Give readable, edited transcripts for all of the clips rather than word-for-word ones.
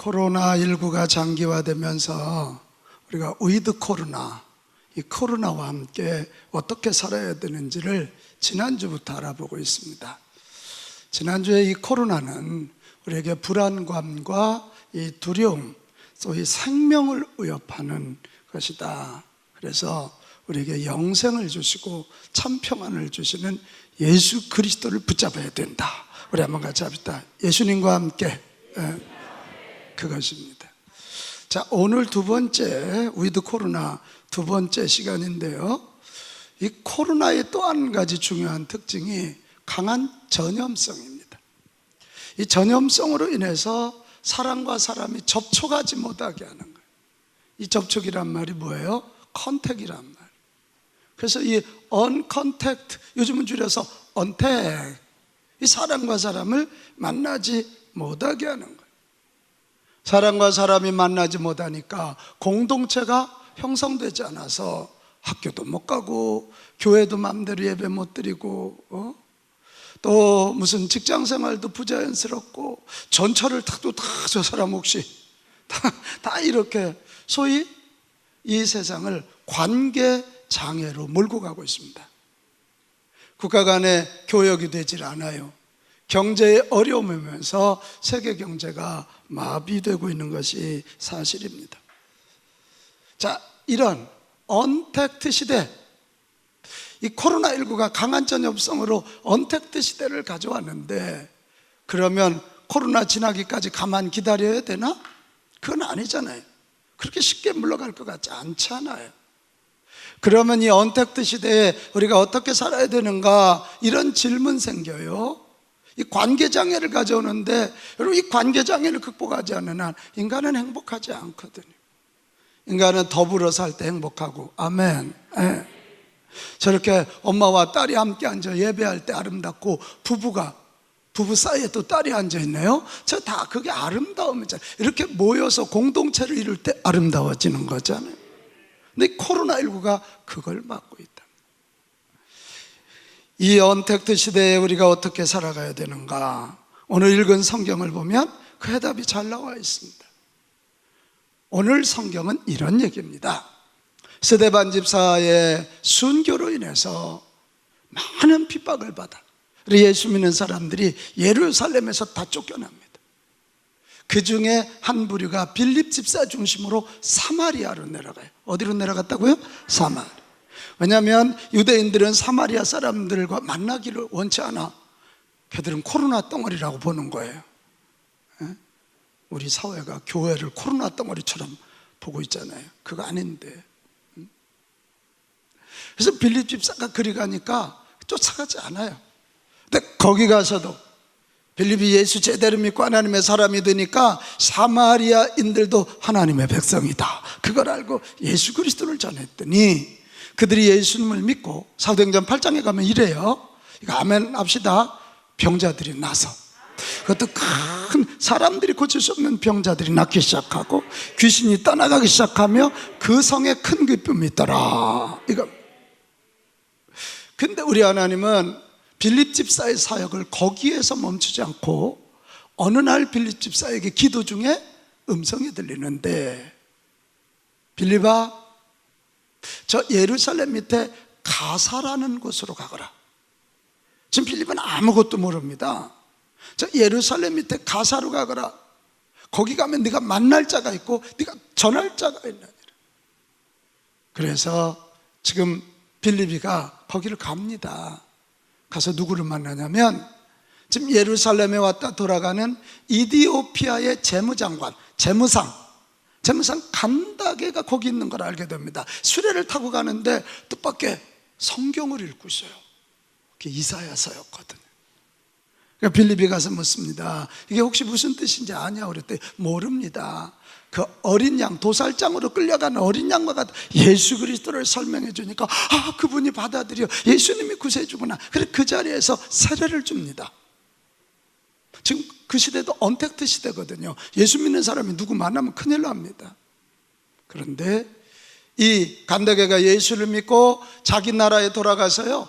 코로나19가 장기화되면서 우리가 위드 코로나, 이 코로나와 함께 어떻게 살아야 되는지를 지난주부터 알아보고 있습니다. 지난주에 이 코로나는 우리에게 불안감과 이 두려움, 소위 생명을 위협하는 것이다. 그래서 우리에게 영생을 주시고 참 평안을 주시는 예수 그리스도를 붙잡아야 된다. 우리 한번 같이 합시다. 예수님과 함께. 그것입니다. 자, 오늘 두 번째 위드 코로나 두 번째 시간인데요, 이 코로나의 또 한 가지 중요한 특징이 강한 전염성입니다. 이 전염성으로 인해서 사람과 사람이 접촉하지 못하게 하는 거예요. 이 접촉이란 말이 뭐예요? 컨택이란 말. 그래서 이 언컨택트, 요즘은 줄여서 언택, 이 사람과 사람을 만나지 못하게 하는 거예요. 사람과 사람이 만나지 못하니까 공동체가 형성되지 않아서 학교도 못 가고 교회도 마음대로 예배 못 드리고 또 무슨 직장생활도 부자연스럽고 전철을 타도 다 저 사람 혹시 다 이렇게 소위 이 세상을 관계장애로 몰고 가고 있습니다. 국가 간의 교역이 되질 않아요. 경제의 어려움이면서 세계 경제가 마비되고 있는 것이 사실입니다. 자, 이런 언택트 시대, 이 코로나19가 강한 전염성으로 언택트 시대를 가져왔는데, 그러면 코로나 지나기까지 가만 기다려야 되나? 그건 아니잖아요. 그렇게 쉽게 물러갈 것 같지 않잖아요. 그러면 이 언택트 시대에 우리가 어떻게 살아야 되는가, 이런 질문 생겨요. 이 관계장애를 가져오는데, 여러분, 이 관계장애를 극복하지 않는 한 인간은 행복하지 않거든요. 인간은 더불어 살 때 행복하고, 아멘. 네. 저렇게 엄마와 딸이 함께 앉아 예배할 때 아름답고, 부부 사이에 또 딸이 앉아있네요. 저 다 그게 아름다움이잖아요. 이렇게 모여서 공동체를 이룰 때 아름다워지는 거잖아요. 근데 코로나19가 그걸 막고 있다. 이 언택트 시대에 우리가 어떻게 살아가야 되는가, 오늘 읽은 성경을 보면 그 해답이 잘 나와 있습니다. 오늘 성경은 이런 얘기입니다. 스데반 집사의 순교로 인해서 많은 핍박을 받아 우리 예수 믿는 사람들이 예루살렘에서 다 쫓겨납니다. 그 중에 한 부류가 빌립 집사 중심으로 사마리아로 내려가요. 어디로 내려갔다고요? 사마리아. 왜냐하면 유대인들은 사마리아 사람들과 만나기를 원치 않아. 걔들은 코로나 덩어리라고 보는 거예요. 우리 사회가 교회를 코로나 덩어리처럼 보고 있잖아요. 그거 아닌데. 그래서 빌립 집사가 그리 가니까 쫓아가지 않아요. 근데 거기 가서도 빌립이 예수 제대로 믿고 하나님의 사람이 되니까 사마리아인들도 하나님의 백성이다, 그걸 알고 예수 그리스도를 전했더니 그들이 예수님을 믿고, 사도행전 8장에 가면 이래요. 이거 아멘 합시다. 병자들이 나서, 그것도 큰 사람들이 고칠 수 없는 병자들이 낫기 시작하고 귀신이 떠나가기 시작하며 그 성에 큰 기쁨이 있더라. 이거. 근데 우리 하나님은 빌립 집사의 사역을 거기에서 멈추지 않고 어느 날 빌립 집사에게 기도 중에 음성이 들리는데, 빌립아, 저 예루살렘 밑에 가사라는 곳으로 가거라. 지금 빌립은 아무것도 모릅니다. 저 예루살렘 밑에 가사로 가거라. 거기 가면 네가 만날 자가 있고 네가 전할 자가 있느니라. 그래서 지금 빌립이가 거기를 갑니다. 가서 누구를 만나냐면, 지금 예루살렘에 왔다 돌아가는 이디오피아의 재무장관, 재무상 간다게가 거기 있는 걸 알게 됩니다. 수레를 타고 가는데 뜻밖의 성경을 읽고 있어요. 그게 이사야서였거든요. 그러니까 빌립이 가서 묻습니다. 이게 혹시 무슨 뜻인지 아냐? 그랬더니 모릅니다. 그 어린 양, 도살장으로 끌려가는 어린 양과 같은 예수 그리스도를 설명해 주니까, 아, 그분이 받아들여, 예수님이 구세주구나. 그래 그 자리에서 세례를 줍니다. 지금 그 시대도 언택트 시대거든요. 예수 믿는 사람이 누구 만나면 큰일 납니다. 그런데 이 간다게가 예수를 믿고 자기 나라에 돌아가서요,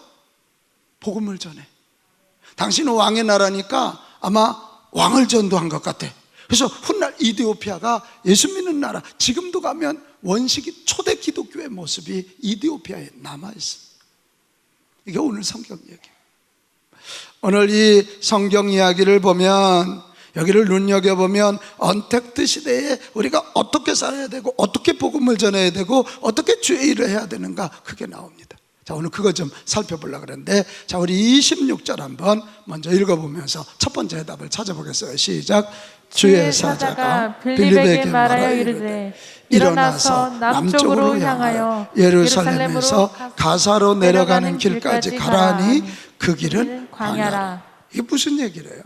복음을 전해. 당신은 왕의 나라니까 아마 왕을 전도한 것 같아. 그래서 훗날 이디오피아가 예수 믿는 나라, 지금도 가면 원식이 초대 기독교의 모습이 이디오피아에 남아있습니다. 이게 오늘 성경 얘기예요. 오늘 이 성경 이야기를 보면, 여기를 눈여겨보면 언택트 시대에 우리가 어떻게 살아야 되고, 어떻게 복음을 전해야 되고, 어떻게 주의 일을 해야 되는가, 그게 나옵니다. 자, 오늘 그거 좀 살펴보려고 그러는데, 자, 우리 26절 한번 먼저 읽어보면서 첫 번째 해답을 찾아보겠어요. 시작. 주의 사자가 빌립에게 말하여 이르되 일어나서 남쪽으로 향하여 예루살렘에서 가사로 내려가는 길까지 가라니 그 길은 광야라. 이게 무슨 얘기래요?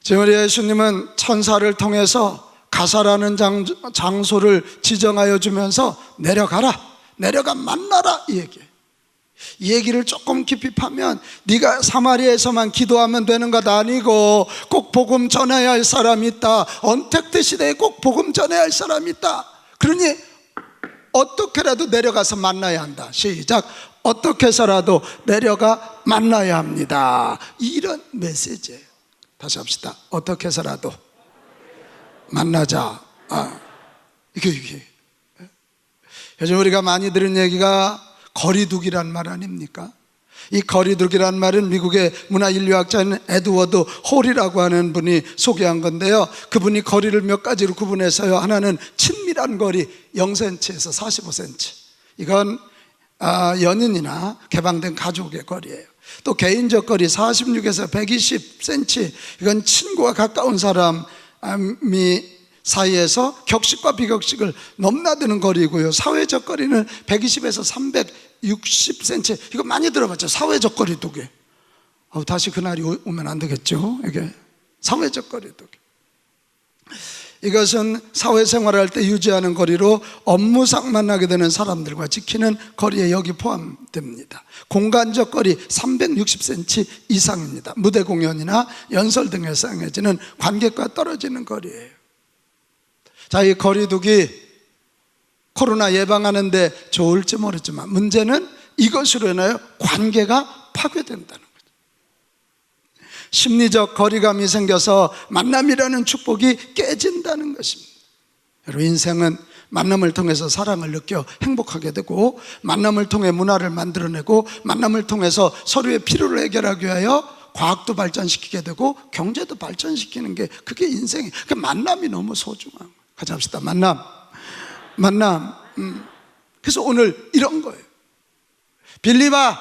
지금 우리 예수님은 천사를 통해서 가사라는 장소를 지정하여 주면서 내려가 만나라, 이 얘기예요. 이 얘기를 조금 깊이 파면 네가 사마리아에서만 기도하면 되는 것 아니고 꼭 복음 전해야 할 사람이 있다. 언택트 시대에 꼭 복음 전해야 할 사람이 있다. 그러니 어떻게라도 내려가서 만나야 한다. 시작. 어떻게 해서라도 내려가 만나야 합니다. 이런 메시지예요. 다시 합시다. 어떻게 해서라도 만나자. 이게 요즘 우리가 많이 들은 얘기가 거리두기란 말 아닙니까? 이 거리두기란 말은 미국의 문화인류학자인 에드워드 홀이라고 하는 분이 소개한 건데요, 그분이 거리를 몇 가지로 구분해서요, 하나는 친밀한 거리 0cm에서 45cm, 이건 연인이나 개방된 가족의 거리예요. 또 개인적 거리 46에서 120cm, 이건 친구와 가까운 사람이 사이에서 격식과 비격식을 넘나드는 거리고요. 사회적 거리는 120에서 360cm, 이거 많이 들어봤죠. 사회적 거리두기. 다시 그날이 오면 안 되겠죠. 이게 사회적 거리두기. 이것은 사회생활을 할 때 유지하는 거리로 업무상 만나게 되는 사람들과 지키는 거리에 여기 포함됩니다. 공간적 거리 360cm 이상입니다. 무대 공연이나 연설 등에서 행해지는 관객과 떨어지는 거리예요. 자, 이 거리두기 코로나 예방하는데 좋을지 모르지만 문제는 이것으로 인하여 관계가 파괴된다는 거죠. 심리적 거리감이 생겨서 만남이라는 축복이 깨진다는 것입니다. 여러분, 인생은 만남을 통해서 사랑을 느껴 행복하게 되고, 만남을 통해 문화를 만들어내고, 만남을 통해서 서로의 필요를 해결하기 위하여 과학도 발전시키게 되고 경제도 발전시키는 게, 그게 인생이, 그 만남이 너무 소중한 거예요. 같이 합시다. 만남. 그래서 오늘 이런 거예요. 빌립아,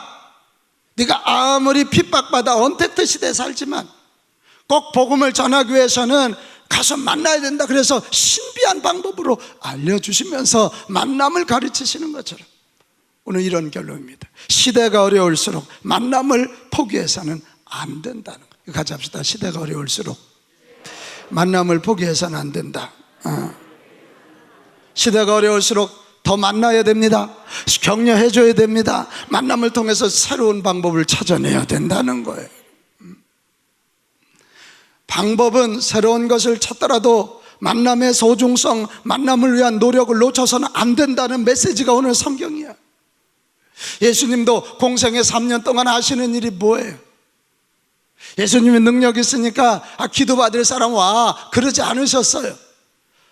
네가 아무리 핍박받아 언택트 시대에 살지만 꼭 복음을 전하기 위해서는 가서 만나야 된다. 그래서 신비한 방법으로 알려주시면서 만남을 가르치시는 것처럼 오늘 이런 결론입니다. 시대가 어려울수록 만남을 포기해서는 안 된다는 거예요. 같이 합시다. 시대가 어려울수록 만남을 포기해서는 안 된다. 시대가 어려울수록 더 만나야 됩니다. 격려해줘야 됩니다. 만남을 통해서 새로운 방법을 찾아내야 된다는 거예요. 방법은 새로운 것을 찾더라도 만남의 소중성, 만남을 위한 노력을 놓쳐서는 안 된다는 메시지가 오늘 성경이야. 예수님도 공생에 3년 동안 하시는 일이 뭐예요? 예수님이 능력 있으니까 기도받을 사람 와, 그러지 않으셨어요.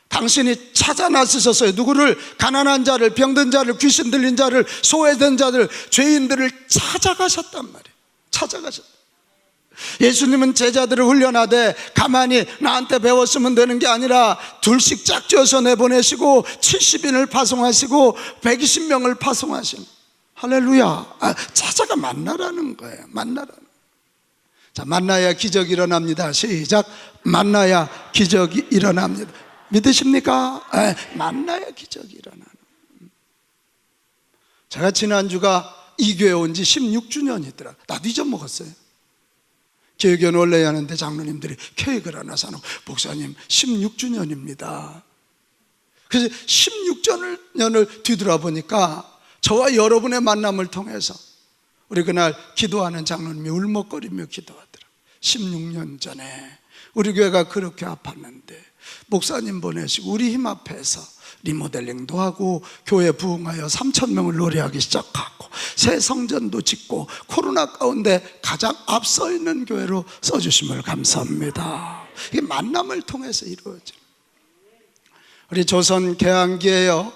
당신이 찾아 나서셨어요. 누구를? 가난한 자를, 병든 자를, 귀신 들린 자를, 소외된 자들, 죄인들을 찾아가셨단 말이에요. 찾아가셨다. 예수님은 제자들을 훈련하되 가만히 나한테 배웠으면 되는 게 아니라 둘씩 짝지어서 내보내시고 70인을 파송하시고 120명을 파송하신, 할렐루야. 찾아가 만나라는 거예요. 만나라는. 자, 만나야 기적이 일어납니다. 시작. 만나야 기적이 일어납니다. 믿으십니까? 만나야 기적이 일어나는. 제가 지난주가 이 교회 온 지 16주년이더라. 나도 잊어먹었어요. 교육연 원래 하는데 장로님들이 케이크를 하나 사놓고, 목사님 16주년입니다. 그래서 16주년을 뒤돌아보니까 저와 여러분의 만남을 통해서 우리 그날 기도하는 장로님이 울먹거리며 기도하더라. 16년 전에 우리 교회가 그렇게 아팠는데 목사님 보내시고 우리 힘 앞에서 리모델링도 하고 교회 부흥하여 3,000명을 노래하기 시작하고 새 성전도 짓고 코로나 가운데 가장 앞서 있는 교회로 써주심을 감사합니다. 이게 만남을 통해서 이루어져. 우리 조선 개항기에요,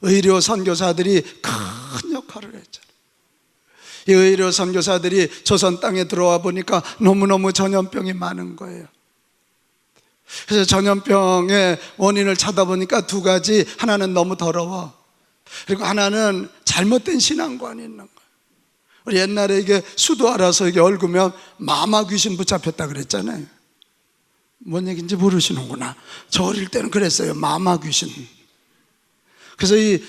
의료 선교사들이 큰 역할을 했잖아요. 이 의료 선교사들이 조선 땅에 들어와 보니까 너무너무 전염병이 많은 거예요. 그래서 전염병의 원인을 찾아보니까 두 가지. 하나는 너무 더러워, 그리고 하나는 잘못된 신앙관이 있는 거예요. 우리 옛날에 이게 수도 알아서 이게 얽으면 마마 귀신 붙잡혔다 그랬잖아요. 뭔 얘기인지 모르시는구나. 저 어릴 때는 그랬어요. 마마 귀신. 그래서 이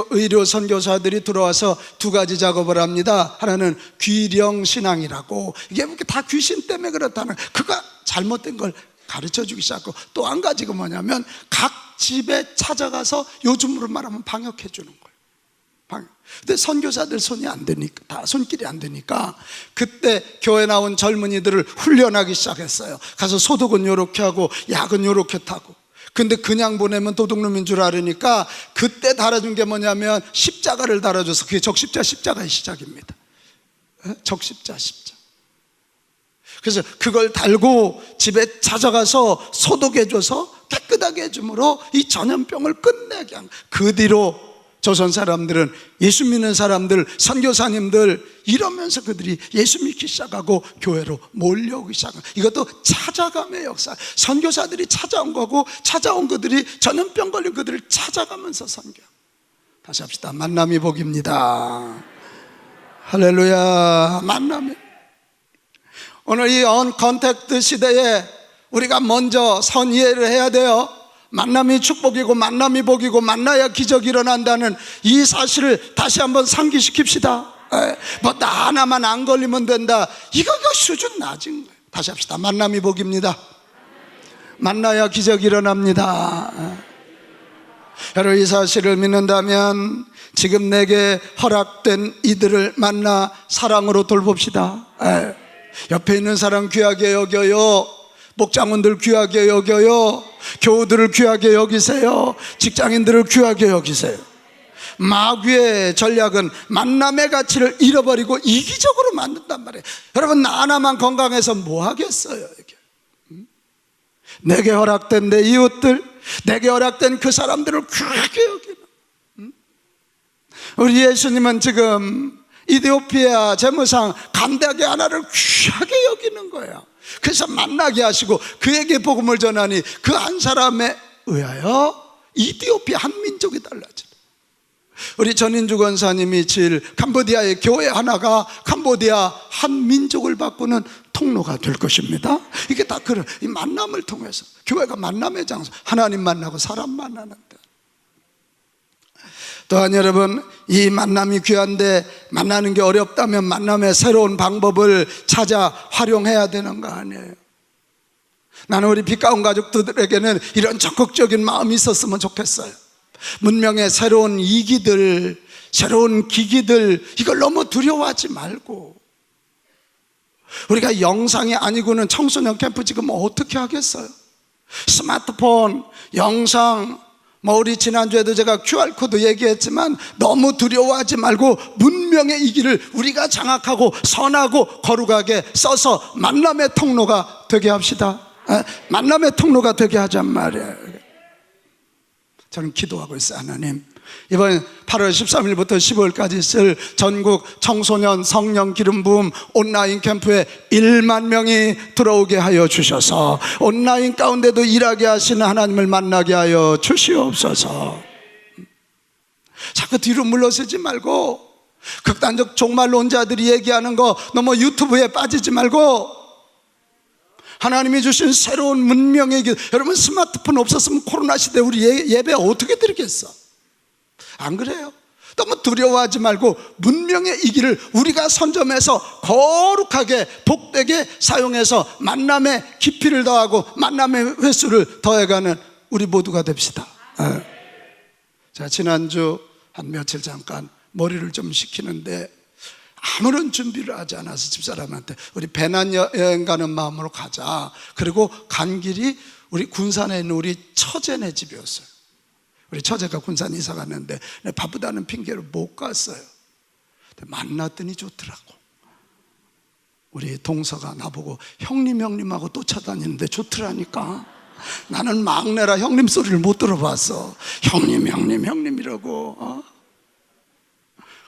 의료 선교사들이 들어와서 두 가지 작업을 합니다. 하나는 귀령 신앙이라고, 이게 다 귀신 때문에 그렇다는, 그가 잘못된 걸 가르쳐 주기 시작하고, 또 한 가지가 뭐냐면 각 집에 찾아가서 요즘으로 말하면 방역해 주는 거예요. 방역. 근데 선교사들 손이 안 되니까, 다 손길이 안 되니까 그때 교회 나온 젊은이들을 훈련하기 시작했어요. 가서 소독은 요렇게 하고 약은 요렇게 타고. 근데 그냥 보내면 도둑놈인 줄 알으니까 그때 달아준 게 뭐냐면 십자가를 달아줘서, 그게 십자가의 시작입니다. 적십자, 십자. 그래서 그걸 달고 집에 찾아가서 소독해줘서 깨끗하게 해줌으로 이 전염병을 끝내게 한. 그 뒤로 조선 사람들은, 예수 믿는 사람들, 선교사님들 이러면서 그들이 예수 믿기 시작하고 교회로 몰려오기 시작한, 이것도 찾아감의 역사. 선교사들이 찾아온 거고, 찾아온 그들이 전염병 걸린 그들을 찾아가면서 선교. 다시 합시다. 만남이 복입니다. 할렐루야. 만남이. 오늘 이 언컨택트 시대에 우리가 먼저 선이해를 해야 돼요. 만남이 축복이고 만남이 복이고 만나야 기적이 일어난다는 이 사실을 다시 한번 상기시킵시다. 뭐 나 하나만 안 걸리면 된다, 이거 수준 낮은 거예요. 다시 합시다. 만남이 복입니다. 만나야 기적이 일어납니다. 여러분, 이 사실을 믿는다면 지금 내게 허락된 이들을 만나 사랑으로 돌봅시다. 옆에 있는 사람 귀하게 여겨요. 목장원들 귀하게 여겨요. 교우들을 귀하게 여기세요. 직장인들을 귀하게 여기세요. 마귀의 전략은 만남의 가치를 잃어버리고 이기적으로 만든단 말이에요. 여러분, 나 하나만 건강해서 뭐 하겠어요? 이게. 내게 허락된 내 이웃들, 내게 허락된 그 사람들을 귀하게 여기는. 우리 예수님은 지금 이디오피아 제무상 간다게 하나를 귀하게 여기는 거예요. 그래서 만나게 하시고 그에게 복음을 전하니 그 한 사람에 의하여 이디오피아 한 민족이 달라져요. 우리 전인주 권사님이 질 캄보디아의 교회 하나가 캄보디아 한 민족을 바꾸는 통로가 될 것입니다. 이게 다 그런 이 만남을 통해서, 교회가 만남의 장소, 하나님 만나고 사람 만나는데. 또한 여러분, 이 만남이 귀한데 만나는 게 어렵다면 만남의 새로운 방법을 찾아 활용해야 되는 거 아니에요? 나는 우리 빛가운 가족들에게는 이런 적극적인 마음이 있었으면 좋겠어요. 문명의 새로운 이기들, 새로운 기기들, 이걸 너무 두려워하지 말고, 우리가 영상이 아니고는 청소년 캠프 지금 어떻게 하겠어요? 스마트폰, 영상, 우리 지난주에도 제가 QR코드 얘기했지만 너무 두려워하지 말고 문명의 이 길을 우리가 장악하고 선하고 거룩하게 써서 만남의 통로가 되게 합시다. 만남의 통로가 되게 하잔 말이에요. 저는 기도하고 있어요. 하나님, 이번 8월 13일부터 15일까지 있을 전국 청소년 성령 기름 부음 온라인 캠프에 1만 명이 들어오게 하여 주셔서 온라인 가운데도 일하게 하시는 하나님을 만나게 하여 주시옵소서. 자꾸 뒤로 물러서지 말고, 극단적 종말론자들이 얘기하는 거 너무 유튜브에 빠지지 말고, 하나님이 주신 새로운 문명의 길. 여러분, 스마트폰 없었으면 코로나 시대 우리 예배 어떻게 드리겠어? 안 그래요? 너무 두려워하지 말고 문명의 이 길을 우리가 선점해서 거룩하게 복되게 사용해서 만남의 깊이를 더하고 만남의 횟수를 더해가는 우리 모두가 됩시다. 자, 지난주 한 며칠 잠깐 머리를 좀 식히는데 아무런 준비를 하지 않아서 집사람한테 우리 배낭여행 가는 마음으로 가자. 그리고 간 길이 우리 군산에 있는 우리 처제네 집이었어요. 우리 처제가 군산 이사 갔는데 바쁘다는 핑계로 못 갔어요. 만났더니 좋더라고. 우리 동서가 나보고 형님하고 또 찾아다니는데 좋더라니까. 나는 막내라 형님 소리를 못 들어봤어. 형님 이러고.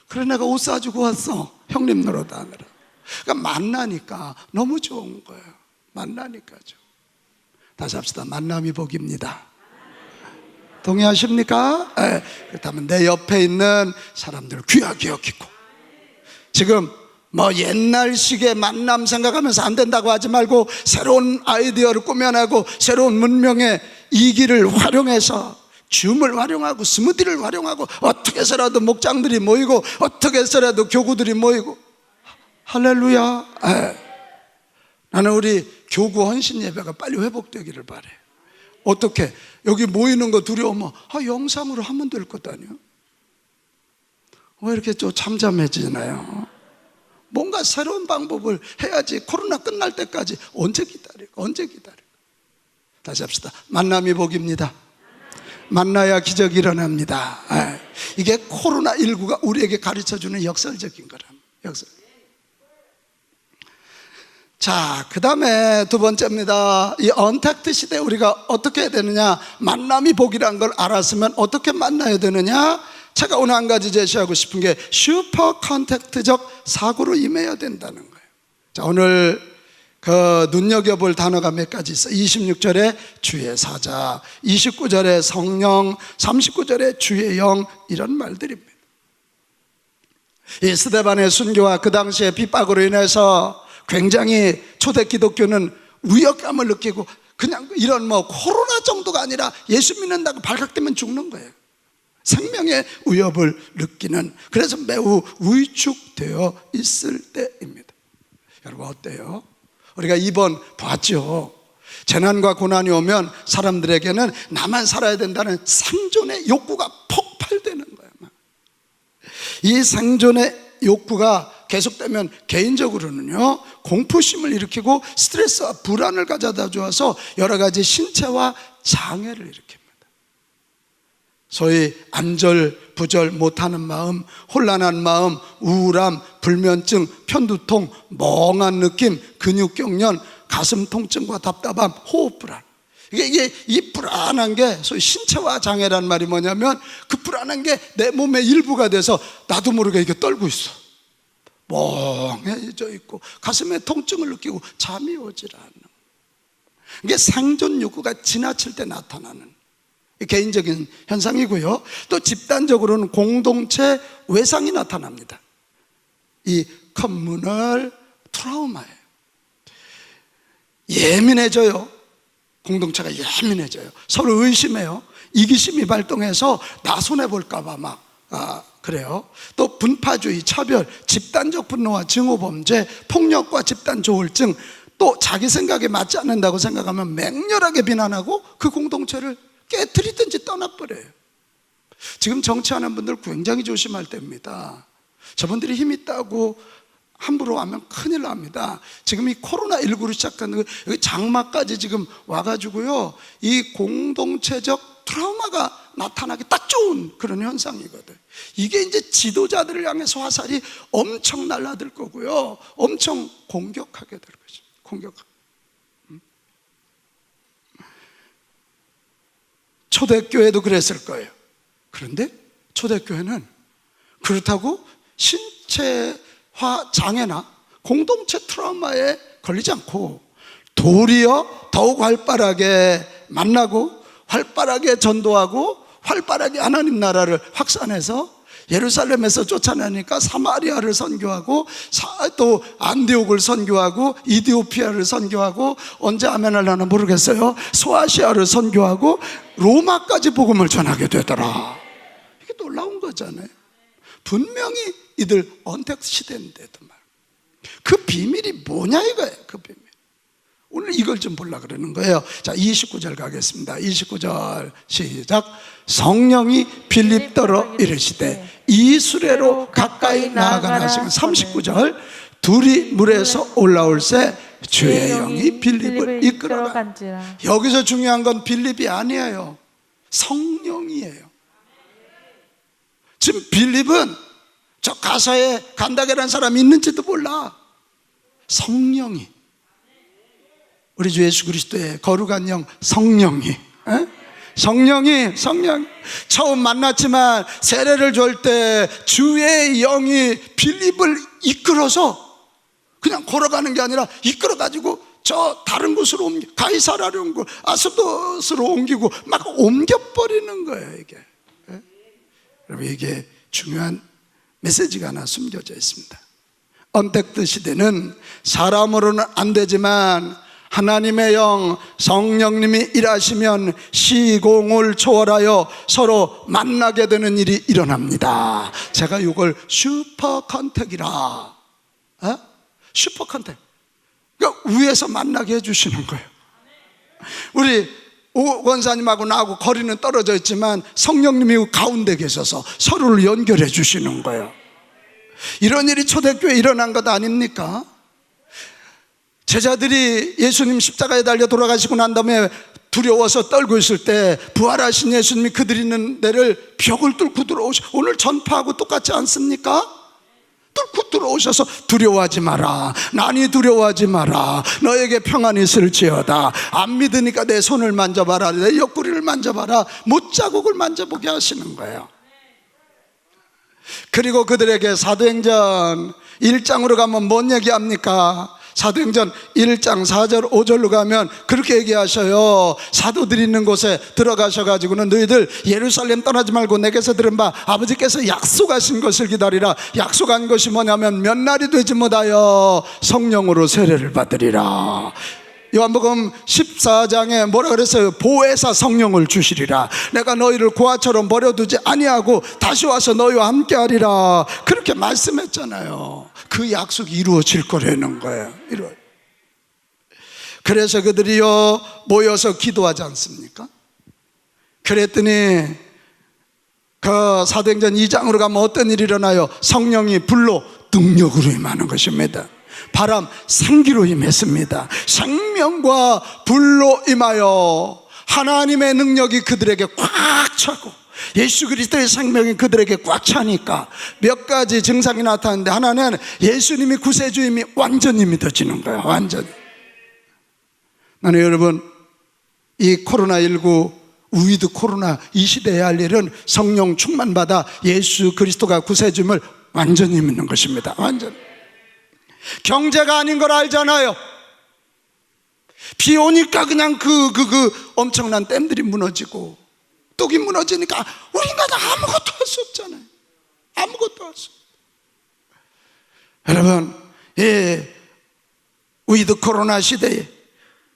그래 내가 옷 사주고 왔어. 형님 노릇 하느라. 그러니까 만나니까 너무 좋은 거예요. 만나니까죠. 다시 합시다. 만남이 복입니다. 동의하십니까? 네. 그렇다면 내 옆에 있는 사람들을 귀하게 여기고, 지금 뭐 옛날식의 만남 생각하면서 안 된다고 하지 말고 새로운 아이디어를 꾸며내고 새로운 문명의 이기를 활용해서 줌을 활용하고 스무디를 활용하고 어떻게 해서라도 목장들이 모이고 어떻게 해서라도 교구들이 모이고. 할렐루야. 나는 우리 교구 헌신 예배가 빨리 회복되기를 바래. 어떻게? 여기 모이는 거 두려우면 영상으로 하면 될 것 아니야? 왜 이렇게 좀 잠잠해지나요? 뭔가 새로운 방법을 해야지. 코로나 끝날 때까지 언제 기다릴까? 다시 합시다. 만남이 복입니다. 만나야 기적이 일어납니다. 이게 코로나19가 우리에게 가르쳐주는 역설적인 거랍니다. 자, 그 다음에 두 번째입니다. 이 언택트 시대에 우리가 어떻게 해야 되느냐? 만남이 복이란 걸 알았으면 어떻게 만나야 되느냐? 제가 오늘 한 가지 제시하고 싶은 게 슈퍼 컨택트적 사고로 임해야 된다는 거예요. 자, 오늘 눈여겨볼 단어가 몇 가지 있어요. 26절에 주의 사자, 29절에 성령, 39절에 주의 영, 이런 말들입니다. 이 스데반의 순교와 그 당시의 핍박으로 인해서 굉장히 초대 기독교는 위협감을 느끼고, 그냥 이런 코로나 정도가 아니라 예수 믿는다고 발각되면 죽는 거예요. 생명의 위협을 느끼는, 그래서 매우 위축되어 있을 때입니다. 여러분 어때요? 우리가 이번 봤죠. 재난과 고난이 오면 사람들에게는 나만 살아야 된다는 생존의 욕구가 폭발되는 거예요. 이 생존의 욕구가 계속되면 개인적으로는요, 공포심을 일으키고 스트레스와 불안을 가져다 주어서 여러 가지 신체와 장애를 일으킵니다. 소위 안절부절 못하는 마음, 혼란한 마음, 우울함, 불면증, 편두통, 멍한 느낌, 근육경련, 가슴 통증과 답답함, 호흡 불안. 이게 이 불안한 게 소위 신체화 장애란 말이 뭐냐면, 그 불안한 게 내 몸의 일부가 돼서 나도 모르게 이게 떨고 있어. 멍해져 있고 가슴에 통증을 느끼고 잠이 오질 않아. 이게 생존 욕구가 지나칠 때 나타나는 개인적인 현상이고요. 또 집단적으로는 공동체 외상이 나타납니다. 이 커뮤널 트라우마예요. 예민해져요. 공동체가 예민해져요. 서로 의심해요. 이기심이 발동해서 나 손해볼까봐 그래요. 또 분파주의, 차별, 집단적 분노와 증오범죄, 폭력과 집단 조울증, 또 자기 생각에 맞지 않는다고 생각하면 맹렬하게 비난하고 그 공동체를 깨트리든지 떠나버려요. 지금 정치하는 분들 굉장히 조심할 때입니다. 저분들이 힘 있다고 함부로 하면 큰일 납니다. 지금 이 코로나19로 시작한 장마까지 지금 와가지고요, 이 공동체적 트라우마가 나타나기 딱 좋은 그런 현상이거든. 이게 이제 지도자들을 향해서 화살이 엄청 날라들 거고요, 엄청 공격하게 될 거죠. 초대교회도 그랬을 거예요. 그런데 초대교회는 그렇다고 신체화 장애나 공동체 트라우마에 걸리지 않고 도리어 더욱 활발하게 만나고 활발하게 전도하고 활발하게 하나님 나라를 확산해서 예루살렘에서 쫓아내니까 사마리아를 선교하고 또 안디옥을 선교하고 이디오피아를 선교하고 언제 아멘 하려나 모르겠어요. 소아시아를 선교하고 로마까지 복음을 전하게 되더라. 이게 놀라운 거잖아요. 분명히 이들 언택트 시대인데도 말. 그 비밀이 뭐냐 이거예요. 그 비밀. 오늘 이걸 좀 보려고 그러는 거예요. 자, 29절 가겠습니다. 29절 시작. 성령이 빌립더러 이르시되 이수레로 가까이 나아가라 하시면 39절 둘이 물에서 올라올새 주의 영이 빌립을 이끌어가. 여기서 중요한 건 빌립이 아니에요. 성령이에요. 지금 빌립은 저 가사에 간다게라는 사람이 있는지도 몰라. 성령이, 우리 주 예수 그리스도의 거룩한 영 성령이, 성령 처음 만났지만 세례를 줄 때 주의 영이 빌립을 이끌어서 그냥 걸어가는 게 아니라 이끌어가지고 저 다른 곳으로 옮겨, 가이사라로 옮기고 아스도스로 옮기고 막 옮겨버리는 거예요. 이게 여러분, 이게 중요한 메시지가 하나 숨겨져 있습니다. 언택트 시대는 사람으로는 안 되지만 하나님의 영 성령님이 일하시면 시공을 초월하여 서로 만나게 되는 일이 일어납니다. 제가 이걸 슈퍼 컨택이라, 슈퍼 컨택, 그러니까 위에서 만나게 해주시는 거예요. 우리 오 권사님하고 나하고 거리는 떨어져 있지만 성령님이 가운데 계셔서 서로를 연결해 주시는 거예요. 이런 일이 초대교회에 일어난 것 아닙니까? 제자들이 예수님 십자가에 달려 돌아가시고 난 다음에 두려워서 떨고 있을 때 부활하신 예수님이 그들이 있는 데를 벽을 뚫고 들어오셔. 오늘 전파하고 똑같지 않습니까? 뚫고 들어오셔서 두려워하지 마라, 난이 두려워하지 마라, 너에게 평안이 있을지어다. 안 믿으니까 내 손을 만져봐라, 내 옆구리를 만져봐라, 못자국을 만져보게 하시는 거예요. 그리고 그들에게 사도행전 1장으로 가면 뭔 얘기합니까? 사도행전 1장 4절 5절로 가면 그렇게 얘기하셔요. 사도들이 있는 곳에 들어가셔가지고는 너희들 예루살렘 떠나지 말고 내게서 들은 바 아버지께서 약속하신 것을 기다리라. 약속한 것이 뭐냐면 몇 날이 되지 못하여 성령으로 세례를 받으리라. 요한복음 14장에 뭐라 그랬어요? 보혜사 성령을 주시리라. 내가 너희를 고아처럼 버려두지 아니하고 다시 와서 너희와 함께하리라. 그렇게 말씀했잖아요. 그 약속이 이루어질 거라는 거예요. 그래서 그들이요 모여서 기도하지 않습니까? 그랬더니 그 사도행전 2장으로 가면 어떤 일이 일어나요? 성령이 불로 능력으로 임하는 것입니다. 바람 생기로 임했습니다. 생명과 불로 임하여 하나님의 능력이 그들에게 꽉 차고 예수 그리스도의 생명이 그들에게 꽉 차니까 몇 가지 증상이 나타나는데, 하나는 예수님이 구세주임이 완전히 믿어지는 거예요. 완전히. 나는 여러분, 이 코로나19 위드 코로나 이 시대에 할 일은 성령 충만받아 예수 그리스도가 구세주임을 완전히 믿는 것입니다. 완전히. 경제가 아닌 걸 알잖아요. 비 오니까 그냥 그 엄청난 댐들이 무너지고 뚝이 무너지니까 우리가 아무것도 할 수 없잖아요. 아무것도 할 수 없어요. 여러분, 위드 코로나 시대에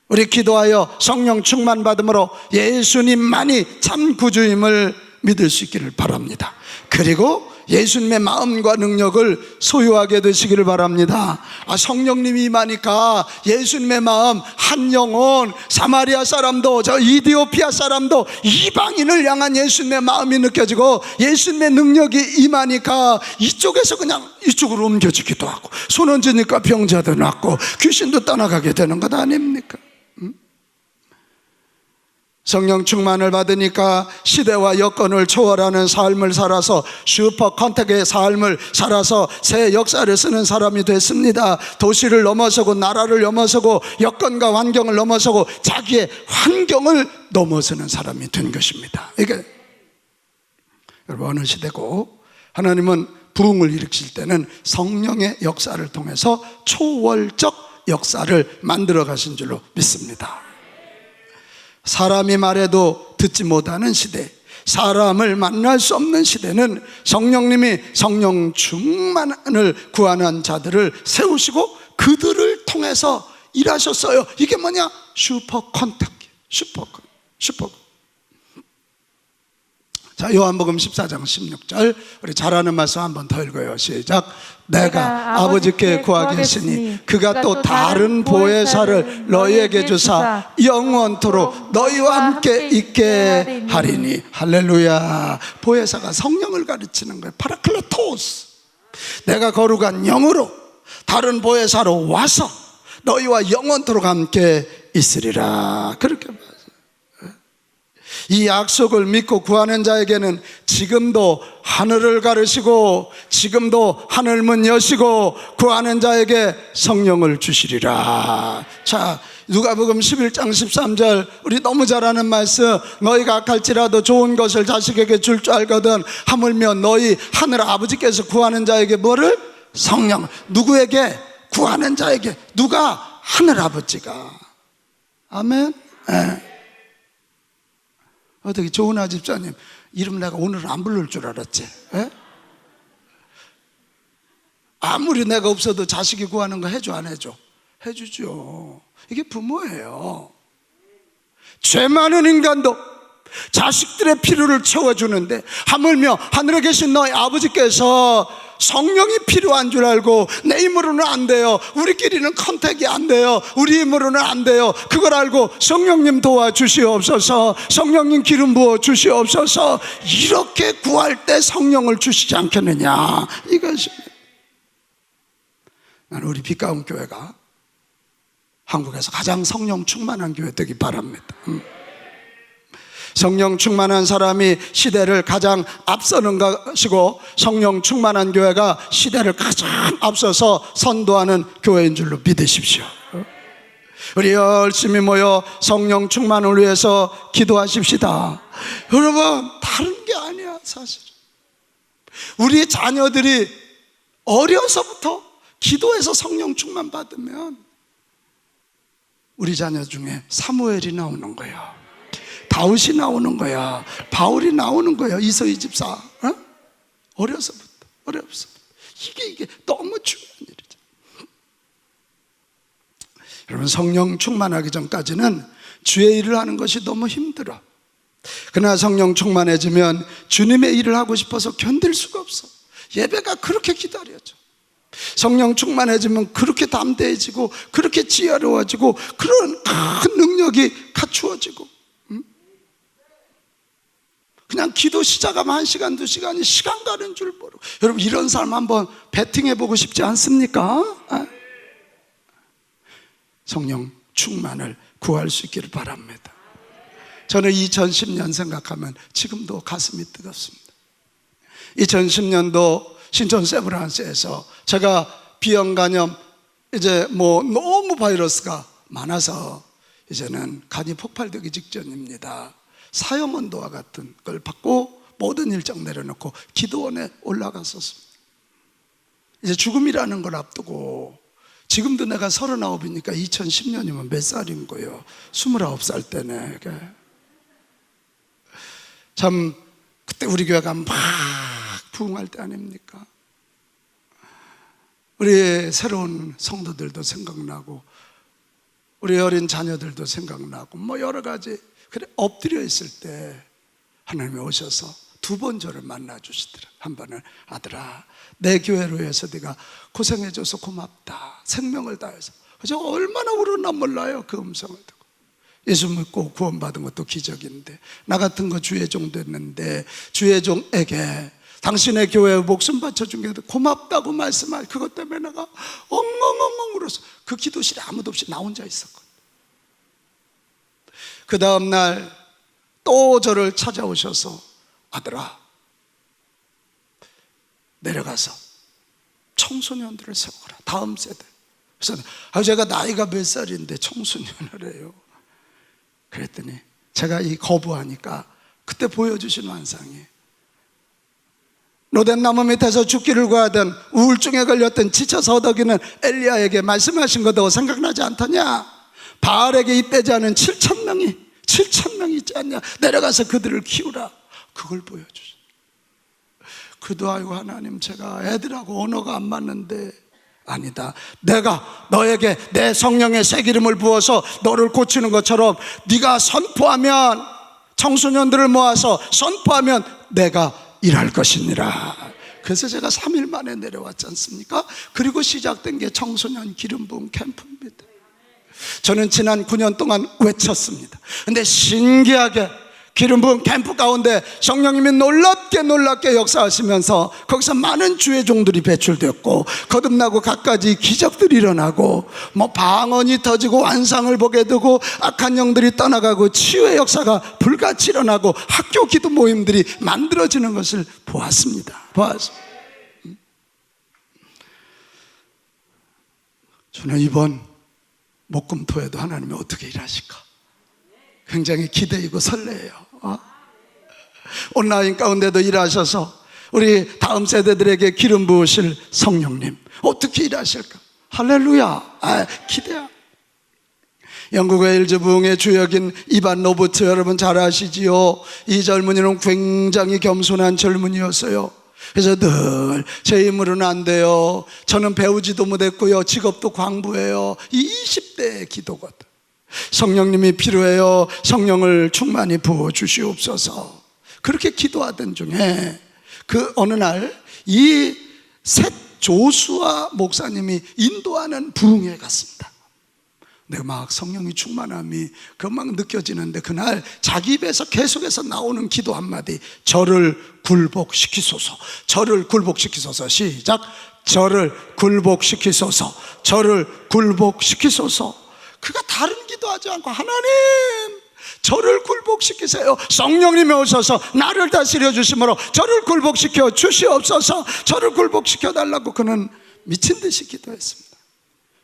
우리 기도하여 성령 충만 받음으로 예수님만이 참 구주임을 믿을 수 있기를 바랍니다. 그리고 예수님의 마음과 능력을 소유하게 되시기를 바랍니다. 성령님이 임하니까 예수님의 마음, 한 영혼, 사마리아 사람도 저 이디오피아 사람도 이방인을 향한 예수님의 마음이 느껴지고 예수님의 능력이 임하니까 이쪽에서 그냥 이쪽으로 옮겨지기도 하고 손 얹으니까 병자도 낫고 귀신도 떠나가게 되는 것 아닙니까? 성령 충만을 받으니까 시대와 여건을 초월하는 삶을 살아서 슈퍼 컨택의 삶을 살아서 새 역사를 쓰는 사람이 됐습니다. 도시를 넘어서고 나라를 넘어서고 여건과 환경을 넘어서고 자기의 환경을 넘어서는 사람이 된 것입니다. 이게 여러분, 어느 시대고 하나님은 부흥을 일으키실 때는 성령의 역사를 통해서 초월적 역사를 만들어 가신 줄로 믿습니다. 사람이 말해도 듣지 못하는 시대, 사람을 만날 수 없는 시대는 성령님이 성령 충만을 구하는 자들을 세우시고 그들을 통해서 일하셨어요. 이게 뭐냐? 슈퍼 컨택, 슈퍼. 자, 요한복음 14장 16절 우리 잘 아는 말씀 한 번 더 읽어요. 시작. 내가 아버지께 구하겠으니 그가 또 다른 보혜사를 너희에게 주사 영원토록 너희와 함께 있게 하리니. 할렐루야. 보혜사가 성령을 가르치는 거예요. 파라클레토스. 내가 거룩한 영으로 다른 보혜사로 와서 너희와 영원토록 함께 있으리라. 그렇게 말해요. 이 약속을 믿고 구하는 자에게는 지금도 하늘을 가르시고 지금도 하늘문 여시고 구하는 자에게 성령을 주시리라. 자, 누가복음 11장 13절 우리 너무 잘 아는 말씀. 너희가 악할지라도 좋은 것을 자식에게 줄 줄 알거든 하물며 너희 하늘 아버지께서 구하는 자에게 뭐를? 성령. 누구에게? 구하는 자에게. 누가? 하늘 아버지가. 아멘. 네. 어떻게 조은아 집사님 이름 내가 오늘 안 부를 줄 알았지? 에? 아무리 내가 없어도 자식이 구하는 거 해줘 안 해줘? 해주죠. 이게 부모예요. 죄 많은 인간도 자식들의 필요를 채워주는데 하물며 하늘에 계신 너희 아버지께서 성령이 필요한 줄 알고 내 힘으로는 안 돼요, 우리끼리는 컨택이 안 돼요, 우리 힘으로는 안 돼요, 그걸 알고 성령님 도와주시옵소서, 성령님 기름 부어 주시옵소서, 이렇게 구할 때 성령을 주시지 않겠느냐. 이것입니다. 나는 우리 빛가운 교회가 한국에서 가장 성령 충만한 교회 되기 바랍니다. 성령 충만한 사람이 시대를 가장 앞서는 것이고 성령 충만한 교회가 시대를 가장 앞서서 선도하는 교회인 줄로 믿으십시오. 우리 열심히 모여 성령 충만을 위해서 기도하십시다. 여러분, 다른 게 아니야. 사실 우리 자녀들이 어려서부터 기도해서 성령 충만 받으면 우리 자녀 중에 사무엘이 나오는 거예요, 다윗이 나오는 거야, 바울이 나오는 거야, 이서희 집사. 어? 어려서부터. 이게 너무 중요한 일이죠. 여러분, 성령 충만하기 전까지는 주의 일을 하는 것이 너무 힘들어. 그러나 성령 충만해지면 주님의 일을 하고 싶어서 견딜 수가 없어. 예배가 그렇게 기다려져. 성령 충만해지면 그렇게 담대해지고 그렇게 지혜로워지고 그런 큰 능력이 갖추어지고, 그냥 기도 시작하면 1시간 2시간이 시간 가는 줄 모르고. 여러분, 이런 삶 한번 배팅해보고 싶지 않습니까? 성령 충만을 구할 수 있기를 바랍니다. 저는 2010년 생각하면 지금도 가슴이 뜨겁습니다. 2010년도 신촌 세브란스에서 제가 비형 간염, 이제 너무 바이러스가 많아서 이제는 간이 폭발되기 직전입니다. 사형언도와 같은 걸 받고 모든 일정 내려놓고 기도원에 올라갔었습니다. 이제 죽음이라는 걸 앞두고, 지금도 내가 39이니까 2010년이면 몇 살인 거예요? 29살 때네. 참 그때 우리 교회가 막 부흥할 때 아닙니까? 우리 새로운 성도들도 생각나고 우리 어린 자녀들도 생각나고 여러 가지. 그래, 엎드려 있을 때 하나님이 오셔서 2번 저를 만나 주시더라. 한 번은, 아들아, 내 교회로 해서 네가 고생해줘서 고맙다, 생명을 다해서. 제가 얼마나 울었나 몰라요, 그 음성을 듣고. 예수 믿고 구원받은 것도 기적인데, 나 같은 거 주의 종 됐는데 주의 종에게 당신의 교회에 목숨 바쳐준 게 고맙다고 말씀할, 그것 때문에 내가 엉엉엉엉 울었어. 그 기도실에 아무도 없이 나 혼자 있었거든. 그 다음날 또 저를 찾아오셔서, 아들아, 내려가서 청소년들을 세워라, 다음 세대. 그래서 제가 나이가 몇 살인데 청소년을 해요. 그랬더니 제가 거부하니까 그때 보여주신 환상이, 로덴 나무 밑에서 죽기를 구하던, 우울증에 걸렸던 지쳐서 허덕이는 엘리야에게 말씀하신 것도 생각나지 않더냐? 바알에게 입되지 않은 7,000명이 있지 않냐? 내려가서 그들을 키우라. 그걸 보여주죠. 기도하고, 하나님, 제가 애들하고 언어가 안 맞는데. 아니다, 내가 너에게 내 성령의 새 기름을 부어서 너를 고치는 것처럼 네가 선포하면, 청소년들을 모아서 선포하면 내가 일할 것이니라. 그래서 제가 3일 만에 내려왔지 않습니까? 그리고 시작된 게 청소년 기름 부음 캠프입니다. 저는 지난 9년 동안 외쳤습니다. 근데 신기하게 기름 부음 캠프 가운데 성령님이 놀랍게 역사하시면서 거기서 많은 주의 종들이 배출되었고, 거듭나고 갖가지 기적들이 일어나고, 방언이 터지고 환상을 보게 되고, 악한 영들이 떠나가고, 치유의 역사가 불같이 일어나고, 학교 기도 모임들이 만들어지는 것을 보았습니다. 저는 이번 목금토에도 하나님이 어떻게 일하실까 굉장히 기대이고 설레요. 온라인 가운데도 일하셔서 우리 다음 세대들에게 기름 부으실 성령님 어떻게 일하실까? 할렐루야. 기대야. 영국 웨일즈 부흥의 주역인 이반 로버트 여러분 잘 아시지요? 이 젊은이는 굉장히 겸손한 젊은이였어요. 그래서 늘 제 힘으로는 안 돼요, 저는 배우지도 못했고요, 직업도 광부예요, 이 20대의 기도거든. 성령님이 필요해요, 성령을 충만히 부어주시옵소서. 그렇게 기도하던 중에 그 어느 날 이 셋 조수아 목사님이 인도하는 부흥회에 갔습니다. 내가 막 성령이 충만함이 막 느껴지는데, 그날 자기 입에서 계속해서 나오는 기도 한마디, 저를 굴복시키소서, 저를 굴복시키소서. 시작. 저를 굴복시키소서, 저를 굴복시키소서. 그가 다른 기도하지 않고, 하나님 저를 굴복시키세요, 성령님이 오셔서 나를 다스려 주심으로 저를 굴복시켜 주시옵소서, 저를 굴복시켜 달라고 그는 미친 듯이 기도했습니다.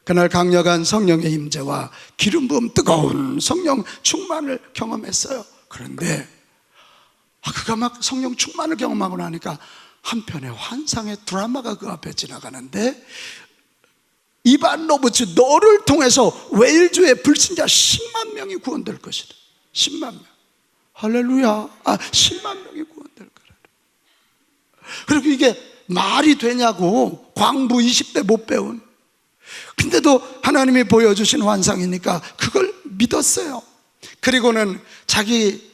그날 강력한 성령의 임재와 기름 부음, 뜨거운 성령 충만을 경험했어요. 그런데 그가 막 성령 충만을 경험하고 나니까 한편의 환상의 드라마가 그 앞에 지나가는데, 이반 로버츠 너를 통해서 웨일즈의 불신자 10만 명이 구원될 것이다. 10만 명. 할렐루야. 10만 명이 구원될 거라. 그리고 이게 말이 되냐고, 광부 20대 못 배운. 근데도 하나님이 보여주신 환상이니까 그걸 믿었어요. 그리고는 자기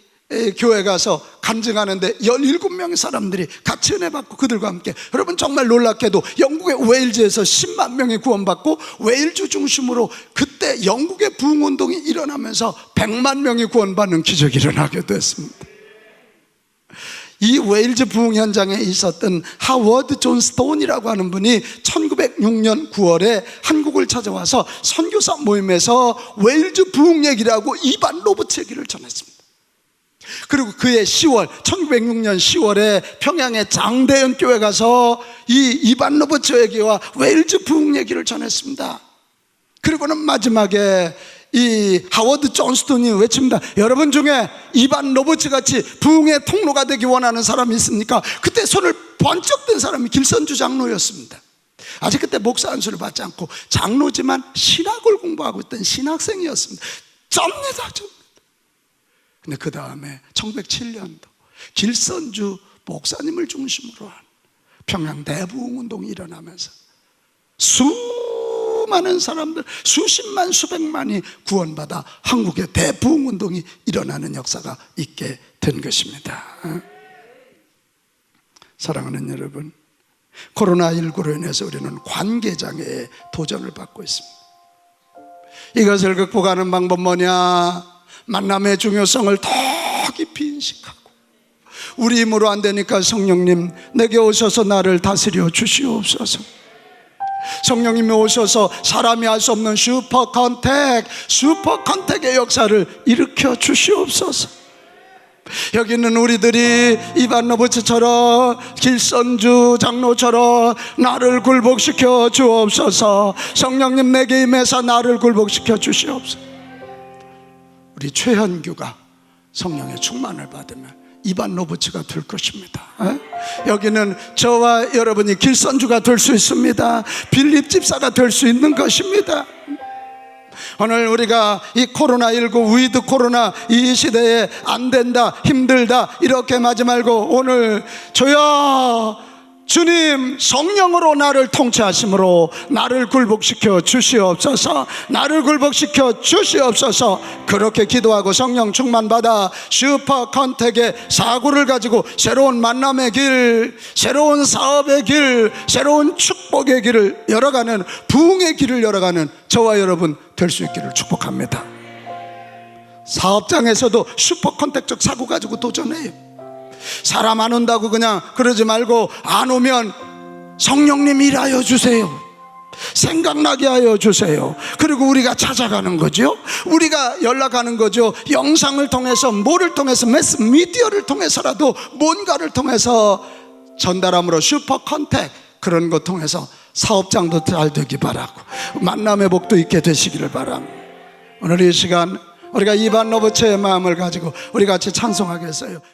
교회 가서 간증하는데 17명의 사람들이 같이 은혜 받고 그들과 함께, 여러분 정말 놀랍게도 영국의 웨일즈에서 10만 명이 구원받고, 웨일즈 중심으로 그때 영국의 부흥운동이 일어나면서 100만 명이 구원받는 기적이 일어나게 됐습니다. 이 웨일즈 부흥 현장에 있었던 하워드 존 스톤이라고 하는 분이 1906년 9월에 한국을 찾아와서 선교사 모임에서 웨일즈 부흥 얘기를 하고 이반 로버츠 얘기를 전했습니다. 그리고 그해 1906년 10월에 평양의 장대현 교회 가서 이 이반 로버츠 얘기와 웨일즈 부흥 얘기를 전했습니다. 그리고는 마지막에 이 하워드 존스톤이 외칩니다. 여러분 중에 이반 로버츠 같이 부흥의 통로가 되기 원하는 사람이 있습니까? 그때 손을 번쩍 든 사람이 길선주 장로였습니다. 아직 그때 목사 안수를 받지 않고 장로지만 신학을 공부하고 있던 신학생이었습니다. 접니다. 근데 그 다음에 1907년도 길선주 목사님을 중심으로 한 평양 대부흥운동이 일어나면서 수많은 사람들, 수십만 수백만이 구원받아 한국의 대부흥운동이 일어나는 역사가 있게 된 것입니다. 사랑하는 여러분, 코로나19로 인해서 우리는 관계장애에 도전을 받고 있습니다. 이것을 극복하는 방법 뭐냐? 만남의 중요성을 더 깊이 인식하고, 우리 힘으로 안 되니까 성령님 내게 오셔서 나를 다스려 주시옵소서. 성령님이 오셔서 사람이 할 수 없는 슈퍼 컨택의 역사를 일으켜 주시옵소서. 여기 있는 우리들이 이반 로버츠처럼 길선주 장로처럼 나를 굴복시켜 주옵소서. 성령님 내게 임해서 나를 굴복시켜 주시옵소서. 우리 최현규가 성령의 충만을 받으면 이반 로버츠가 될 것입니다. 여기는 저와 여러분이 길선주가 될 수 있습니다. 빌립 집사가 될 수 있는 것입니다. 오늘 우리가 이 코로나19 위드 코로나 이 시대에 안 된다, 힘들다 이렇게 하지 말고, 오늘 주여 주님 성령으로 나를 통치하심으로 나를 굴복시켜 주시옵소서, 나를 굴복시켜 주시옵소서. 그렇게 기도하고 성령 충만받아 슈퍼 컨택의 사고를 가지고 새로운 만남의 길, 새로운 사업의 길, 새로운 축복의 길을 열어가는, 부흥의 길을 열어가는 저와 여러분 될 수 있기를 축복합니다. 사업장에서도 슈퍼 컨택적 사고 가지고 도전해요. 사람 안 온다고 그냥 그러지 말고, 안 오면 성령님 일하여 주세요, 생각나게 하여 주세요. 그리고 우리가 찾아가는 거죠. 우리가 연락하는 거죠. 영상을 통해서, 뭐를 통해서, 매스 미디어를 통해서라도 뭔가를 통해서 전달함으로 슈퍼 컨택, 그런 것 통해서 사업장도 잘 되기 바라고 만남의 복도 있게 되시기를 바랍니다. 오늘 이 시간 우리가 이반 로버츠의 마음을 가지고 우리 같이 찬송하겠어요.